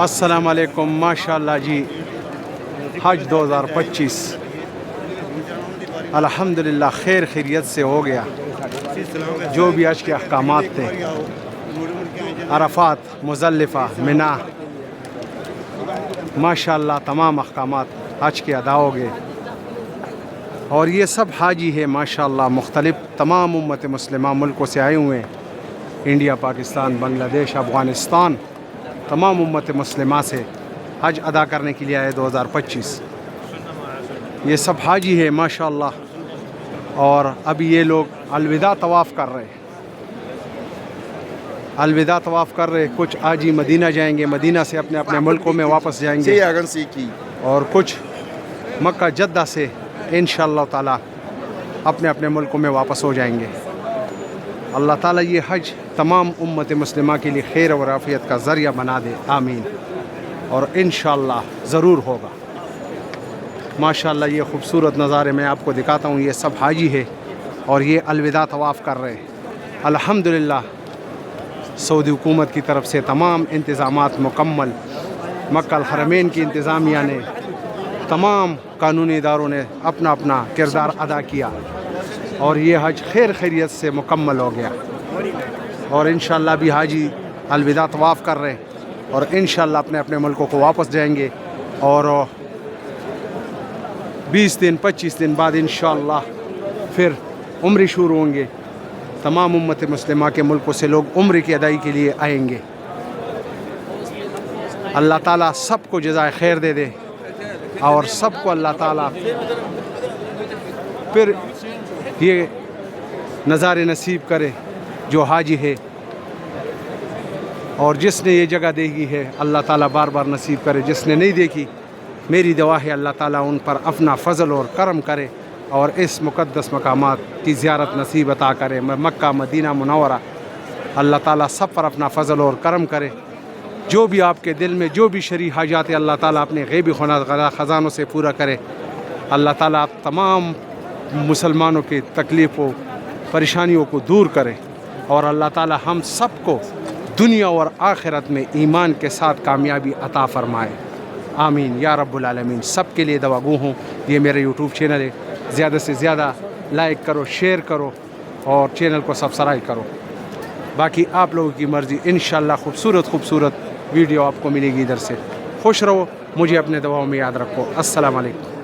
السلام علیکم، ماشاءاللہ جی حج 2025 الحمدللہ خیر خیریت سے ہو گیا۔ جو بھی حج کے احکامات تھے، عرفات، مزدلفہ، منی، ماشاءاللہ تمام احکامات حج کے ادا ہو گئے۔ اور یہ سب حاجی ہے ماشاءاللہ مختلف تمام امت مسلمہ ملکوں سے آئے ہوئے ہیں، انڈیا، پاکستان، بنگلہ دیش، افغانستان، تمام امت مسلمہ سے حج ادا کرنے کے لیے آئے 2025۔ یہ سب حاجی ہے ماشاءاللہ، اور ابھی یہ لوگ الوداع طواف کر رہے ہیں، الوداع طواف کر رہے۔ کچھ حاجی مدینہ جائیں گے، مدینہ سے اپنے اپنے ملکوں میں واپس جائیں گے، اور کچھ مکہ جدہ سے انشاءاللہ تعالی اپنے اپنے ملکوں میں واپس ہو جائیں گے۔ اللہ تعالیٰ یہ حج تمام امت مسلمہ کے لیے خیر اور عافیت کا ذریعہ بنا دے، آمین۔ اور انشاءاللہ ضرور ہوگا۔ ماشاءاللہ یہ خوبصورت نظارے میں آپ کو دکھاتا ہوں، یہ سب حاجی ہے اور یہ الوداع طواف کر رہے ہیں۔ الحمدللہ سعودی حکومت کی طرف سے تمام انتظامات مکمل، مکہ الحرمین کی انتظامیہ نے، تمام قانونی اداروں نے اپنا اپنا کردار ادا کیا، اور یہ حج خیر خیریت سے مکمل ہو گیا۔ اور انشاءاللہ بھی حاجی الوداع طواف کر رہے ہیں، اور انشاءاللہ اپنے اپنے ملکوں کو واپس جائیں گے، اور 20 دن 25 دن بعد انشاءاللہ پھر عمرے شروع ہوں گے۔ تمام امت مسلمہ کے ملکوں سے لوگ عمرے کی ادائی کے لیے آئیں گے۔ اللہ تعالیٰ سب کو جزائے خیر دے دے، اور سب کو اللہ تعالیٰ پھر یہ نظارے نصیب کرے جو حاجی ہے، اور جس نے یہ جگہ دیکھی ہے اللہ تعالیٰ بار بار نصیب کرے، جس نے نہیں دیکھی میری دعا ہے اللہ تعالیٰ ان پر اپنا فضل اور کرم کرے، اور اس مقدس مقامات کی زیارت نصیب عطا کرے۔ مکہ مدینہ منورہ اللہ تعالیٰ سب پر اپنا فضل اور کرم کرے۔ جو بھی آپ کے دل میں جو بھی شرعی حاجات اللہ تعالیٰ اپنے غیبی خزانوں سے پورا کرے۔ اللہ تعالیٰ تمام مسلمانوں کی تکلیفوں پریشانیوں کو دور کرے، اور اللہ تعالیٰ ہم سب کو دنیا اور آخرت میں ایمان کے ساتھ کامیابی عطا فرمائے، آمین یا رب العالمین۔ سب کے لیے دعا گو ہوں۔ یہ میرا یوٹیوب چینل ہے، زیادہ سے زیادہ لائک کرو، شیئر کرو، اور چینل کو سبسکرائب کرو۔ باقی آپ لوگوں کی مرضی، انشاءاللہ خوبصورت خوبصورت ویڈیو آپ کو ملے گی ادھر سے۔ خوش رہو، مجھے اپنے دعاؤں میں یاد رکھو۔ السلام علیکم۔